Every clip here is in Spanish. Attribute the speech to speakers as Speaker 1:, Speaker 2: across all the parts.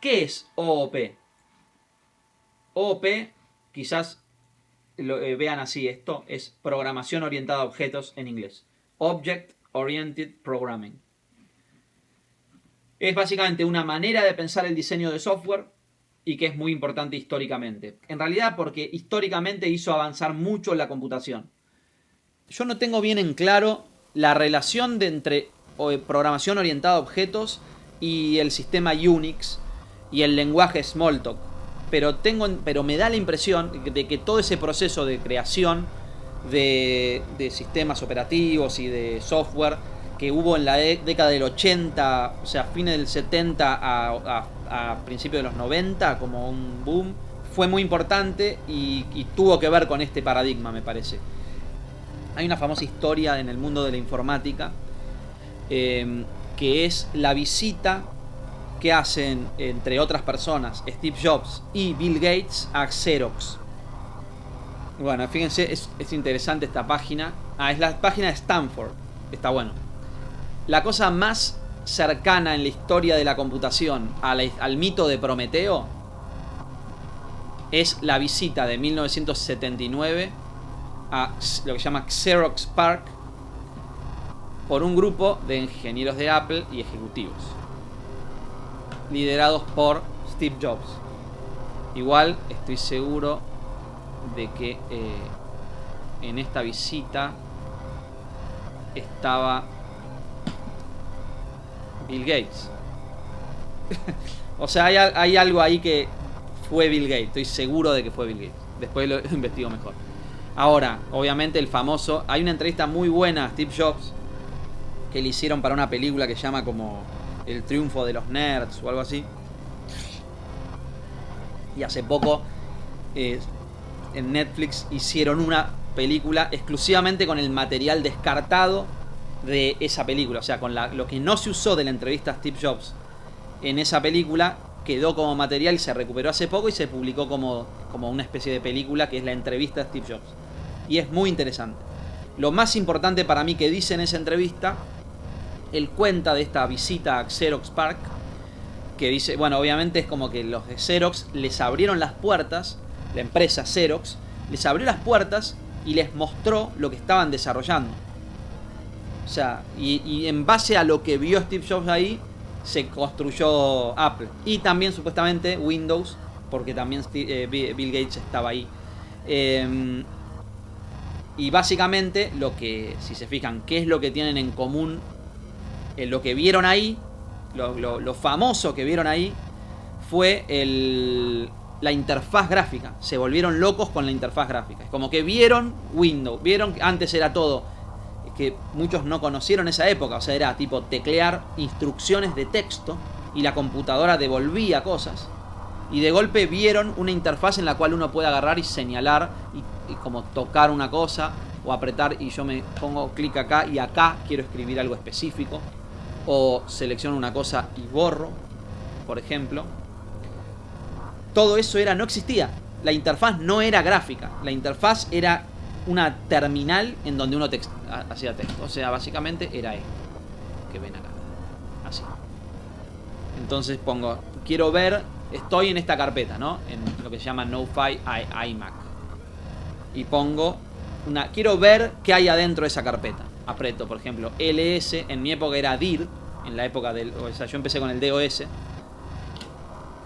Speaker 1: ¿Qué es OOP? OOP, quizás vean así, esto es programación orientada a objetos en inglés. Object Oriented Programming. Es básicamente una manera de pensar el diseño de software y que es muy importante históricamente. En realidad porque históricamente hizo avanzar mucho la computación. Yo no tengo bien en claro la relación entre programación orientada a objetos y el sistema Unix y el lenguaje Smalltalk. Pero me da la impresión de que todo ese proceso de creación de sistemas operativos y de software que hubo en la década del 80, o sea, fines del 70 a principios de los 90, como un boom, fue muy importante y tuvo que ver con este paradigma, me parece. Hay una famosa historia en el mundo de la informática que es la visita que hacen, entre otras personas, Steve Jobs y Bill Gates a Xerox. Bueno, fíjense, es interesante esta página. Es la página de Stanford. Está bueno. La cosa más cercana en la historia de la computación al mito de Prometeo es la visita de 1979 a lo que se llama Xerox PARC por un grupo de ingenieros de Apple y ejecutivos liderados por Steve Jobs. Igual estoy seguro de que en esta visita estaba Bill Gates. O sea, hay algo ahí que fue Bill Gates. Estoy seguro de que fue Bill Gates. Después lo investigo mejor. Ahora, obviamente el famoso... Hay una entrevista muy buena a Steve Jobs que le hicieron para una película que se llama como El triunfo de los nerds o algo así. Y hace poco en Netflix hicieron una película exclusivamente con el material descartado de esa película. O sea, con lo que no se usó de la entrevista a Steve Jobs en esa película quedó como material, se recuperó hace poco y se publicó como una especie de película que es la entrevista a Steve Jobs. Y es muy interesante. Lo más importante para mí que dice en esa entrevista, él cuenta de esta visita a Xerox PARC, que dice, bueno, obviamente es como que los de Xerox les abrieron las puertas, la empresa Xerox les abrió las puertas y les mostró lo que estaban desarrollando. O sea, y en base a lo que vio Steve Jobs ahí, se construyó Apple. Y también supuestamente Windows, porque también Bill Gates estaba ahí. Y básicamente lo que, si se fijan, ¿qué es lo que tienen en común? Lo que vieron ahí, lo famoso que vieron ahí, fue la interfaz gráfica. Se volvieron locos con la interfaz gráfica. Es como que vieron Windows, vieron que antes era todo, que muchos no conocieron esa época, o sea, era tipo teclear instrucciones de texto y la computadora devolvía cosas. Y de golpe vieron una interfaz en la cual uno puede agarrar y señalar y como tocar una cosa o apretar y yo me pongo clic acá y acá quiero escribir algo específico, o selecciono una cosa y borro, por ejemplo. Todo eso no existía. La interfaz no era gráfica, la interfaz era una terminal en donde uno hacía texto. O sea, básicamente era esto que ven acá, así. Entonces pongo, quiero ver, estoy en esta carpeta, ¿no? En lo que se llama NoFi iMac. Y pongo quiero ver qué hay adentro de esa carpeta. Aprieto, por ejemplo, LS. En mi época era DIR. En la época o sea, yo empecé con el DOS.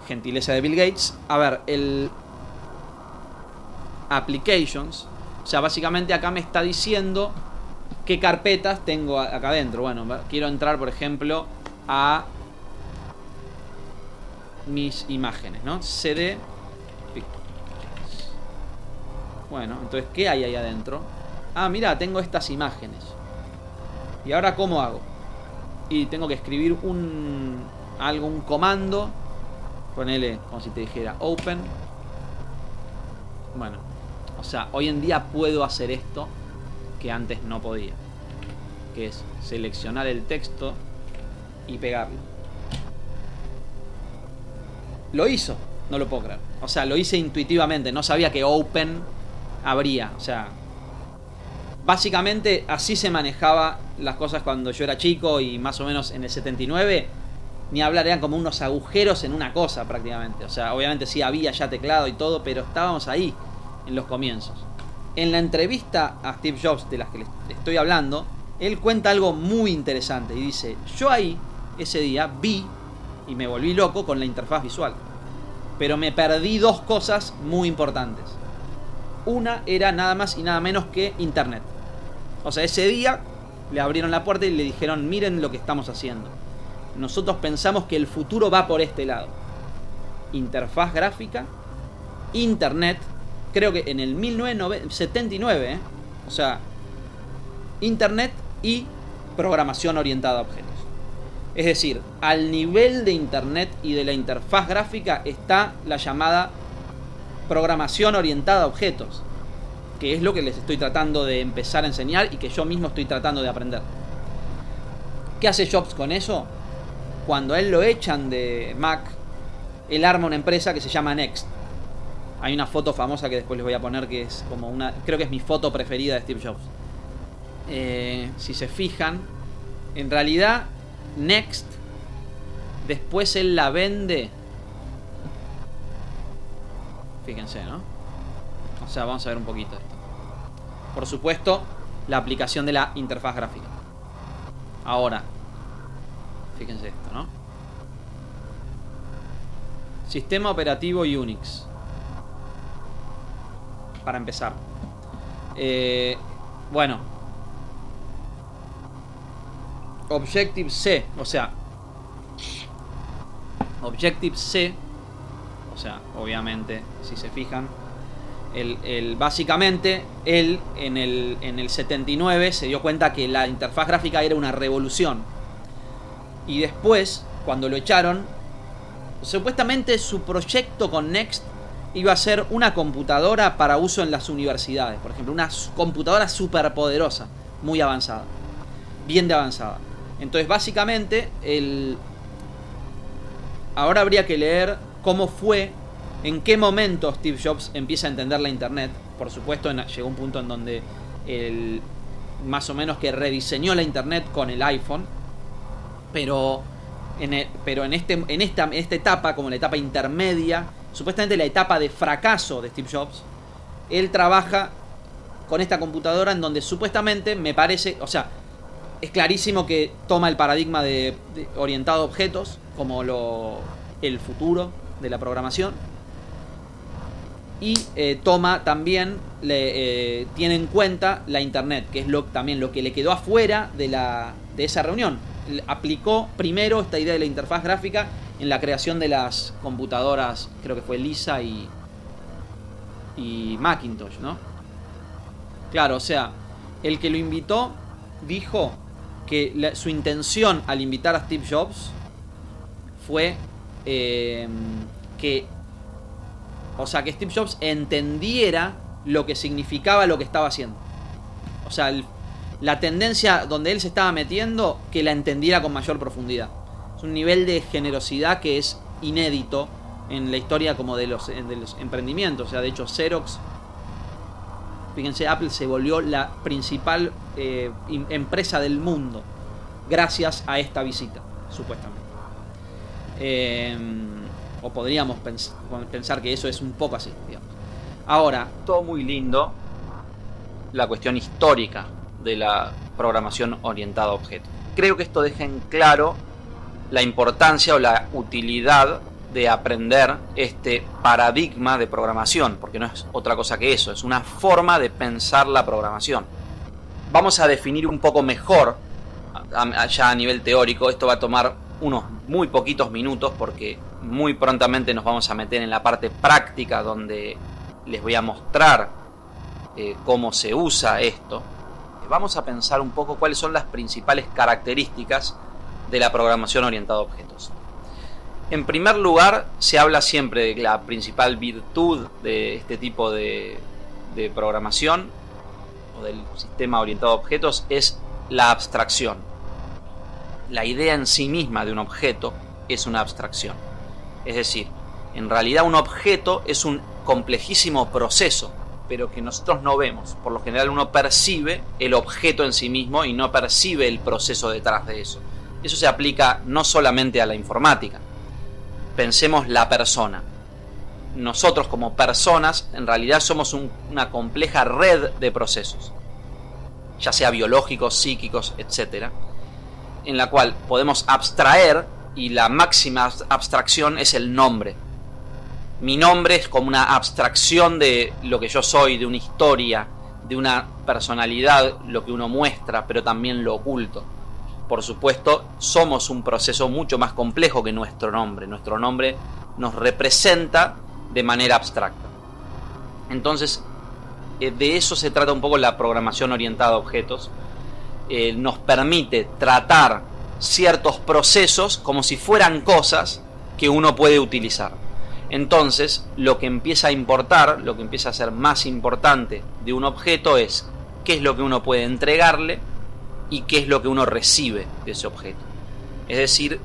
Speaker 1: Gentileza de Bill Gates. A ver, el Applications. O sea, básicamente acá me está diciendo qué carpetas tengo acá adentro. Bueno, quiero entrar, por ejemplo, a mis imágenes, ¿no? CD. Bueno, entonces, ¿qué hay ahí adentro? Ah, mira, tengo estas imágenes. ¿Y ahora cómo hago? Y tengo que escribir un comando. Ponele, como si te dijera, open. Bueno, o sea, hoy en día puedo hacer esto que antes no podía. Que es seleccionar el texto y pegarlo. Lo hizo, no lo puedo creer. O sea, lo hice intuitivamente, no sabía que open habría. O sea, básicamente así se manejaba las cosas cuando yo era chico y más o menos en el 79. ni hablar, eran como unos agujeros en una cosa prácticamente. O sea, obviamente sí había ya teclado y todo, pero estábamos ahí en los comienzos. En la entrevista a Steve Jobs de las que les estoy hablando, él cuenta algo muy interesante y dice: yo ahí, ese día, vi y me volví loco con la interfaz visual, pero me perdí dos cosas muy importantes. Una era nada más y nada menos que Internet. O sea, ese día le abrieron la puerta y le dijeron: miren lo que estamos haciendo. Nosotros pensamos que el futuro va por este lado. Interfaz gráfica, Internet, creo que en el 1979, o sea, Internet y programación orientada a objetos. Es decir, al nivel de Internet y de la interfaz gráfica está la llamada programación orientada a objetos, que es lo que les estoy tratando de empezar a enseñar y que yo mismo estoy tratando de aprender. ¿Qué hace Jobs con eso? Cuando él lo echan de Mac, él arma una empresa que se llama Next. Hay una foto famosa que después les voy a poner, que es como una... creo que es mi foto preferida de Steve Jobs. Si se fijan, en realidad Next, después él la vende. Fíjense, ¿no? O sea, vamos a ver un poquito esto. Por supuesto, la aplicación de la interfaz gráfica. Ahora, fíjense esto, ¿no? Sistema operativo Unix. Para empezar. Bueno. Objective-C. O sea, Objective-C. O sea, obviamente, si se fijan, básicamente, él en el 79 se dio cuenta que la interfaz gráfica era una revolución. Y después, cuando lo echaron, supuestamente su proyecto con Next iba a ser una computadora para uso en las universidades. Por ejemplo, una computadora súper poderosa, muy avanzada, bien de avanzada. Entonces, básicamente, ahora habría que leer cómo fue, en qué momento Steve Jobs empieza a entender la Internet. Por supuesto, llegó un punto en donde él más o menos que rediseñó la Internet con el iPhone. Pero en esta etapa, como la etapa intermedia, supuestamente la etapa de fracaso de Steve Jobs, él trabaja con esta computadora en donde supuestamente, me parece, o sea, es clarísimo que toma el paradigma de orientado a objetos como el futuro de la programación, y toma también, tiene en cuenta la Internet, que es también lo que le quedó afuera de esa reunión. Aplicó primero esta idea de la interfaz gráfica en la creación de las computadoras, creo que fue Lisa y Macintosh, ¿no? Claro, o sea, el que lo invitó dijo que su intención al invitar a Steve Jobs fue que Steve Jobs entendiera lo que significaba lo que estaba haciendo. O sea, la tendencia donde él se estaba metiendo, que la entendiera con mayor profundidad. Es un nivel de generosidad que es inédito en la historia como de los emprendimientos. O sea, de hecho, Xerox, fíjense, Apple se volvió la principal empresa del mundo gracias a esta visita, supuestamente. O podríamos pensar que eso es un poco así, digamos. Ahora, todo muy lindo, la cuestión histórica de la programación orientada a objetos. Creo que esto deja en claro la importancia o la utilidad de aprender este paradigma de programación, porque no es otra cosa que eso, es una forma de pensar la programación. Vamos a definir un poco mejor, ya a nivel teórico. Esto va a tomar unos muy poquitos minutos porque muy prontamente nos vamos a meter en la parte práctica donde les voy a mostrar cómo se usa esto. Vamos a pensar un poco cuáles son las principales características de la programación orientada a objetos. En primer lugar, se habla siempre de que la principal virtud de este tipo de programación o del sistema orientado a objetos es la abstracción. La idea en sí misma de un objeto es una abstracción. Es decir, en realidad un objeto es un complejísimo proceso, pero que nosotros no vemos. Por lo general uno percibe el objeto en sí mismo y no percibe el proceso detrás de eso. Eso se aplica no solamente a la informática. Pensemos la persona. Nosotros como personas en realidad somos una compleja red de procesos, ya sea biológicos, psíquicos, etcétera, en la cual podemos abstraer, y la máxima abstracción es el nombre. Mi nombre es como una abstracción de lo que yo soy, de una historia, de una personalidad, lo que uno muestra, pero también lo oculto. Por supuesto, somos un proceso mucho más complejo que nuestro nombre. Nuestro nombre nos representa de manera abstracta. Entonces, de eso se trata un poco la programación orientada a objetos. Nos permite tratar ciertos procesos como si fueran cosas que uno puede utilizar. Entonces, lo que empieza a importar, lo que empieza a ser más importante de un objeto es qué es lo que uno puede entregarle y qué es lo que uno recibe de ese objeto. Es decir,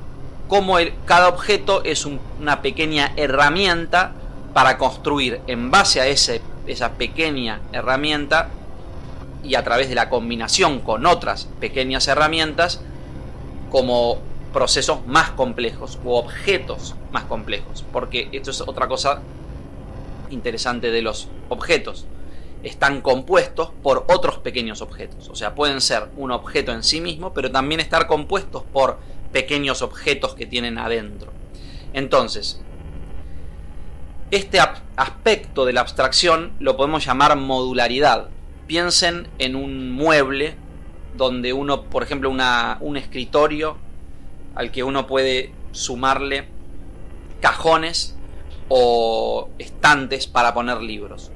Speaker 1: cómo cada objeto es una pequeña herramienta para construir en base a esa pequeña herramienta y a través de la combinación con otras pequeñas herramientas como procesos más complejos u objetos más complejos, porque esto es otra cosa interesante de los objetos. Están compuestos por otros pequeños objetos, o sea, pueden ser un objeto en sí mismo, pero también estar compuestos por pequeños objetos que tienen adentro. Entonces, este aspecto de la abstracción lo podemos llamar modularidad. Piensen en un mueble donde uno, por ejemplo, un escritorio al que uno puede sumarle cajones o estantes para poner libros.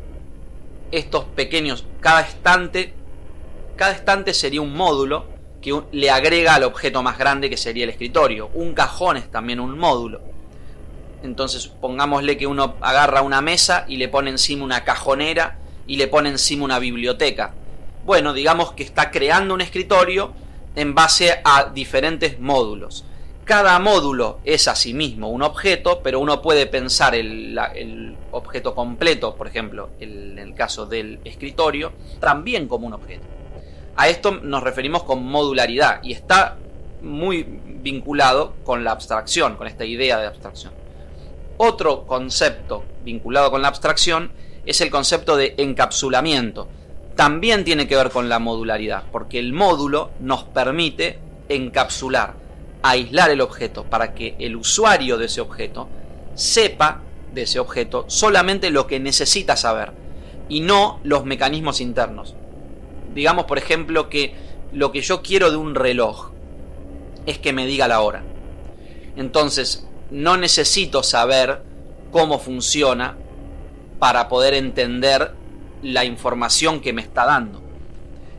Speaker 1: Estos pequeños, cada estante sería un módulo que le agrega al objeto más grande, que sería el escritorio. Un cajón es también un módulo. Entonces, pongámosle que uno agarra una mesa y le pone encima una cajonera y le pone encima una biblioteca. Bueno, digamos que está creando un escritorio en base a diferentes módulos. Cada módulo es a sí mismo un objeto, pero uno puede pensar el objeto completo, por ejemplo, en el caso del escritorio, también como un objeto. A esto nos referimos con modularidad y está muy vinculado con la abstracción, con esta idea de abstracción. Otro concepto vinculado con la abstracción es el concepto de encapsulamiento. También tiene que ver con la modularidad, porque el módulo nos permite encapsular, aislar el objeto para que el usuario de ese objeto sepa de ese objeto solamente lo que necesita saber y no los mecanismos internos. Digamos, por ejemplo, que lo que yo quiero de un reloj es que me diga la hora. Entonces, no necesito saber cómo funciona para poder entender la información que me está dando.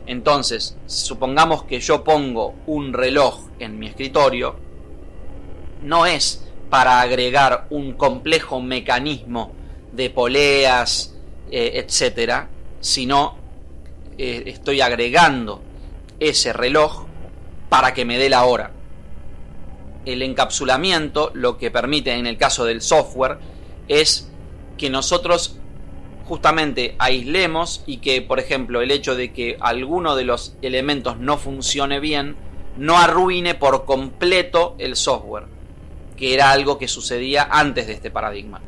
Speaker 1: Entonces, supongamos que yo pongo un reloj en mi escritorio, no es para agregar un complejo mecanismo de poleas, etcétera, sino estoy agregando ese reloj para que me dé la hora. El encapsulamiento lo que permite en el caso del software es que nosotros justamente aislemos y que, por ejemplo, el hecho de que alguno de los elementos no funcione bien no arruine por completo el software, que era algo que sucedía antes de este paradigma.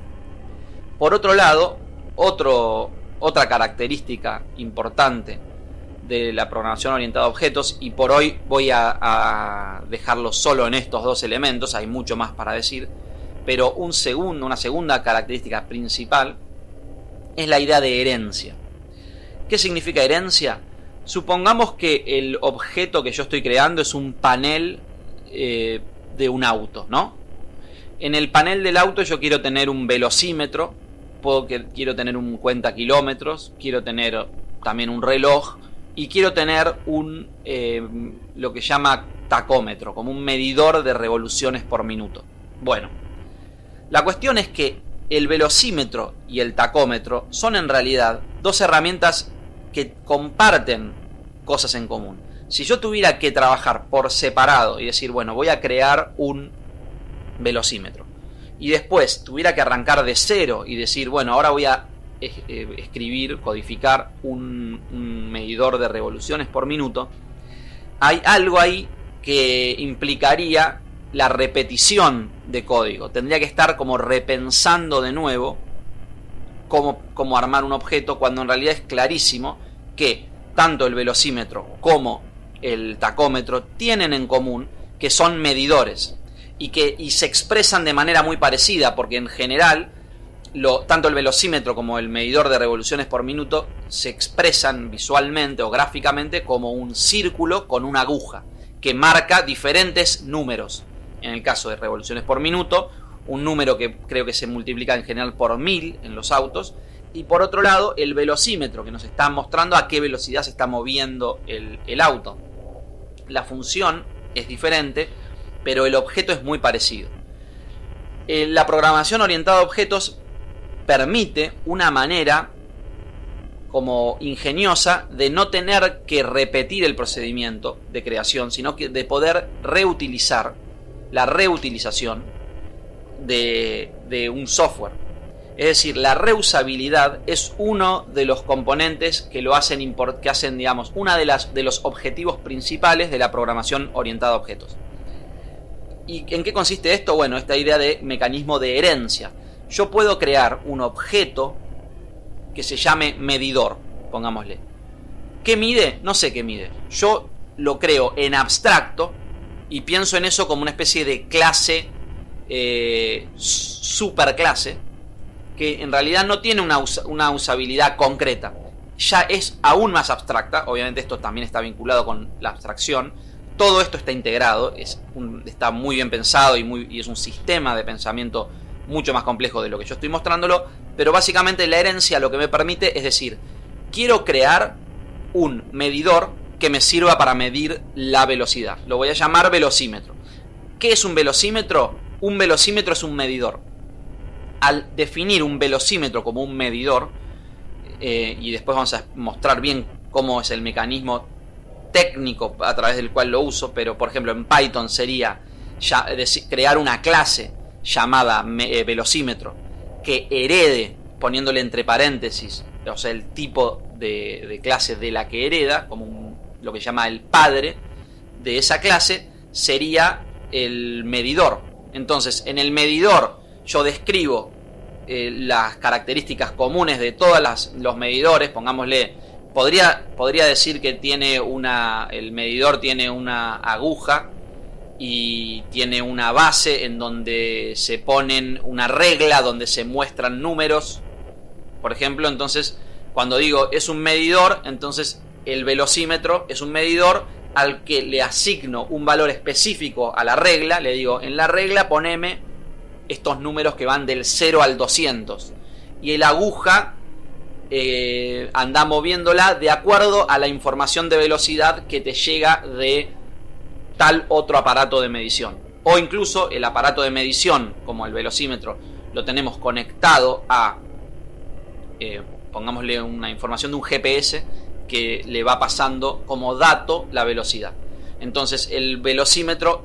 Speaker 1: Por otro lado, otra característica importante de la programación orientada a objetos, y por hoy voy a dejarlo solo en estos dos elementos, hay mucho más para decir, pero una segunda característica principal es la idea de herencia. ¿Qué significa herencia? Supongamos que el objeto que yo estoy creando es un panel de un auto, ¿no? En el panel del auto yo quiero tener un velocímetro, quiero tener un cuenta kilómetros, quiero tener también un reloj y quiero tener lo que llama tacómetro, como un medidor de revoluciones por minuto. Bueno, la cuestión es que el velocímetro y el tacómetro son en realidad dos herramientas que comparten cosas en común. Si yo tuviera que trabajar por separado y decir, bueno, voy a crear un velocímetro, y después tuviera que arrancar de cero y decir, bueno, ahora voy a codificar un medidor de revoluciones por minuto, hay algo ahí que implicaría la repetición de código. Tendría que estar como repensando de nuevo cómo armar un objeto, cuando en realidad es clarísimo que tanto el velocímetro como el tacómetro tienen en común que son medidores y se expresan de manera muy parecida, porque en general tanto el velocímetro como el medidor de revoluciones por minuto se expresan visualmente o gráficamente como un círculo con una aguja que marca diferentes números. En el caso de revoluciones por minuto, un número que creo que se multiplica en general por 1000 en los autos, y por otro lado el velocímetro, que nos está mostrando a qué velocidad se está moviendo el auto. La función es diferente, pero el objeto es muy parecido. La programación orientada a objetos permite una manera como ingeniosa de no tener que repetir el procedimiento de creación, sino que de poder reutilizar la reutilización de un software. Es decir, la reusabilidad es uno de los componentes que hacen, digamos, una de los objetivos principales de la programación orientada a objetos. ¿Y en qué consiste esto? Bueno, esta idea de mecanismo de herencia. Yo puedo crear un objeto que se llame medidor, pongámosle. ¿Qué mide? No sé qué mide. Yo lo creo en abstracto y pienso en eso como una especie de clase, superclase, que en realidad no tiene una usabilidad concreta. Ya es aún más abstracta. Obviamente esto también está vinculado con la abstracción. Todo esto está integrado, está muy bien pensado y es un sistema de pensamiento mucho más complejo de lo que yo estoy mostrándolo. Pero básicamente la herencia lo que me permite es decir, quiero crear un medidor que me sirva para medir la velocidad. Lo voy a llamar velocímetro. ¿Qué es un velocímetro? Un velocímetro es un medidor. Al definir un velocímetro como un medidor, y después vamos a mostrar bien cómo es el mecanismo técnico a través del cual lo uso, pero por ejemplo en Python sería crear una clase llamada velocímetro que herede, poniéndole entre paréntesis, o sea, el tipo de clase de la que hereda, como lo que se llama el padre de esa clase, sería el medidor. Entonces, en el medidor yo describo las características comunes de todos los medidores. Pongámosle, podría decir que el medidor tiene una aguja y tiene una base en donde se ponen una regla donde se muestran números, por ejemplo. Entonces, cuando digo es un medidor, entonces el velocímetro es un medidor al que le asigno un valor específico a la regla. Le digo, en la regla poneme estos números que van del 0 al 200. Y la aguja anda moviéndola de acuerdo a la información de velocidad que te llega de tal otro aparato de medición. O incluso el aparato de medición, como el velocímetro, lo tenemos conectado a, pongámosle, una información de un GPS que le va pasando como dato la velocidad. Entonces el velocímetro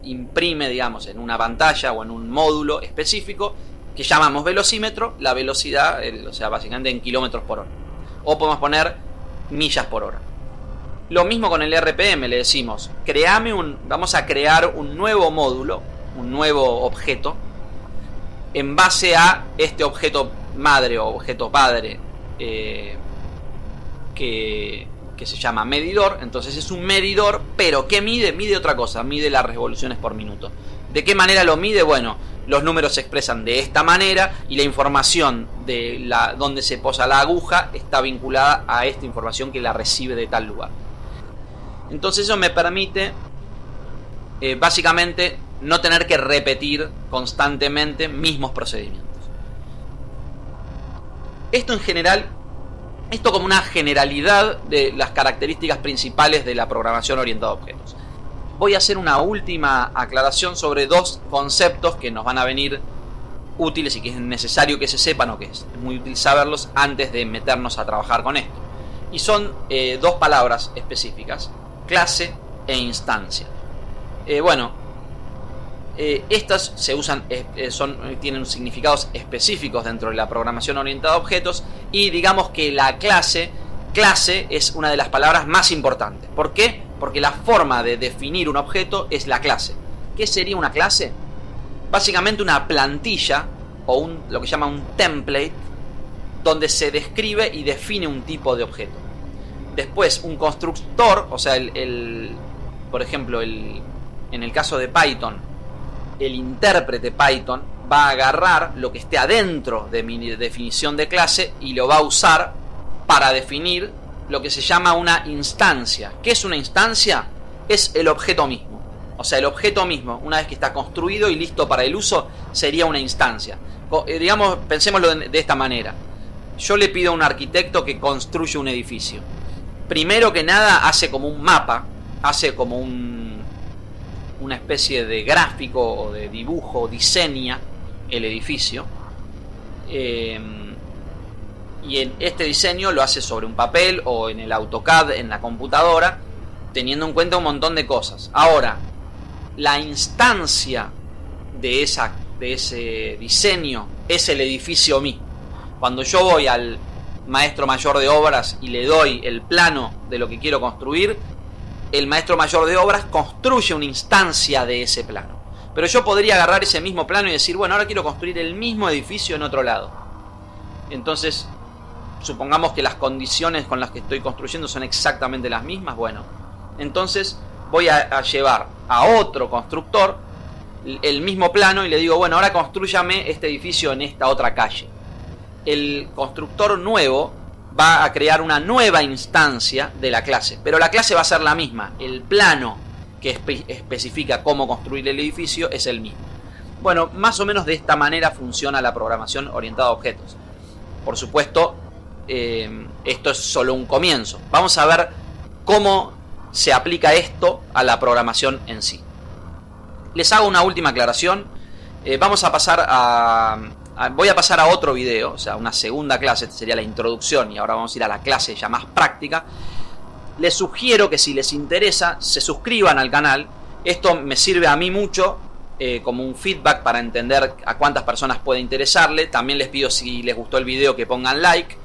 Speaker 1: imprime, digamos, en una pantalla o en un módulo específico que llamamos velocímetro, la velocidad, o sea, básicamente en kilómetros por hora. O podemos poner millas por hora. Lo mismo con el RPM, le decimos, vamos a crear un nuevo módulo, un nuevo objeto, en base a este objeto madre o objeto padre, que se llama medidor. Entonces es un medidor, pero ¿qué mide? Mide otra cosa, mide las revoluciones por minuto. ¿De qué manera lo mide? Bueno, los números se expresan de esta manera y la información de donde se posa la aguja está vinculada a esta información que la recibe de tal lugar. Entonces eso me permite básicamente no tener que repetir constantemente mismos procedimientos. Esto como una generalidad de las características principales de la programación orientada a objetos. Voy a hacer una última aclaración sobre dos conceptos que nos van a venir útiles y que es necesario que se sepan, o que es muy útil saberlos antes de meternos a trabajar con esto. Y son dos palabras específicas: clase e instancia. Estas se usan, tienen significados específicos dentro de la programación orientada a objetos, y digamos que la clase es una de las palabras más importantes. ¿Por qué? Porque la forma de definir un objeto es la clase. ¿Qué sería una clase? Básicamente una plantilla o lo que llama un template donde se describe y define un tipo de objeto. Después un constructor, o sea, por ejemplo, en el caso de Python, el intérprete Python va a agarrar lo que esté adentro de mi definición de clase y lo va a usar para definir lo que se llama una instancia. ¿Qué es una instancia? Es el objeto mismo. O sea, el objeto mismo, una vez que está construido y listo para el uso, sería una instancia. Digamos, pensémoslo de esta manera. Yo le pido a un arquitecto que construya un edificio. Primero que nada hace como un mapa, hace como una especie de gráfico o de dibujo, diseña el edificio. Y en este diseño lo hace sobre un papel o en el AutoCAD, en la computadora, teniendo en cuenta un montón de cosas. Ahora, la instancia de ese diseño es el edificio mismo. Cuando yo voy al maestro mayor de obras y le doy el plano de lo que quiero construir, el maestro mayor de obras construye una instancia de ese plano. Pero yo podría agarrar ese mismo plano y decir, bueno, ahora quiero construir el mismo edificio en otro lado. Entonces, supongamos que las condiciones con las que estoy construyendo son exactamente las mismas. Bueno, entonces voy a llevar a otro constructor el mismo plano y le digo, bueno, ahora constrúyame este edificio en esta otra calle. El constructor nuevo va a crear una nueva instancia de la clase, pero la clase va a ser la misma. El plano que especifica cómo construir el edificio es el mismo. Bueno, más o menos de esta manera funciona la programación orientada a objetos. Por supuesto, esto es solo un comienzo. Vamos a ver cómo se aplica esto a la programación en sí. Les hago una última aclaración. Vamos a pasar voy a pasar a otro video, o sea, una segunda clase. Esta sería la introducción y ahora vamos a ir a la clase ya más práctica. Les sugiero que si les interesa se suscriban al canal. Esto me sirve a mí mucho como un feedback para entender a cuántas personas puede interesarle. También les pido, si les gustó el video, que pongan like.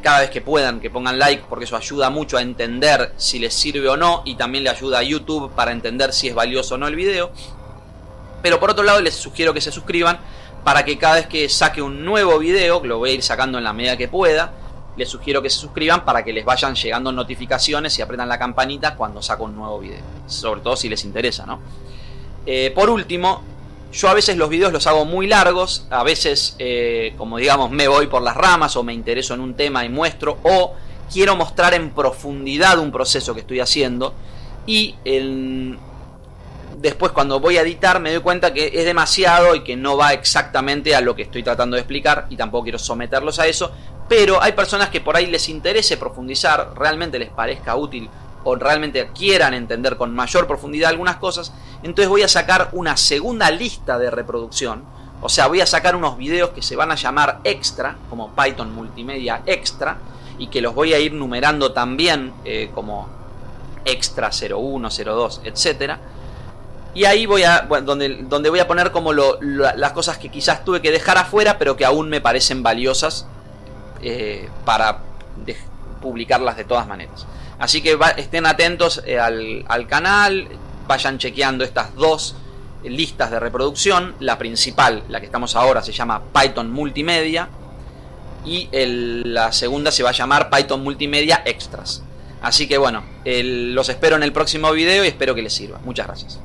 Speaker 1: Cada vez que puedan, que pongan like, porque eso ayuda mucho a entender si les sirve o no, y también le ayuda a YouTube para entender si es valioso o no el video. Pero por otro lado les sugiero que se suscriban para que cada vez que saque un nuevo video, que lo voy a ir sacando en la medida que pueda, les sugiero que se suscriban para que les vayan llegando notificaciones y apretan la campanita cuando saco un nuevo video, sobre todo si les interesa, ¿no? Por último, yo a veces los videos los hago muy largos, a veces, como digamos, me voy por las ramas o me intereso en un tema y muestro, o quiero mostrar en profundidad un proceso que estoy haciendo, y después cuando voy a editar me doy cuenta que es demasiado y que no va exactamente a lo que estoy tratando de explicar, y tampoco quiero someterlos a eso. Pero hay personas que por ahí les interese profundizar, realmente les parezca útil o realmente quieran entender con mayor profundidad algunas cosas. Entonces voy a sacar una segunda lista de reproducción. O sea, voy a sacar unos videos que se van a llamar extra, como Python Multimedia Extra, y que los voy a ir numerando también como extra 01, 02, etcétera. Y ahí donde voy a poner como las cosas que quizás tuve que dejar afuera, pero que aún me parecen valiosas para publicarlas de todas maneras. Así que estén atentos al canal, vayan chequeando estas dos listas de reproducción. La principal, la que estamos ahora, se llama Python Multimedia, y la segunda se va a llamar Python Multimedia Extras. Así que bueno, los espero en el próximo video y espero que les sirva. Muchas gracias.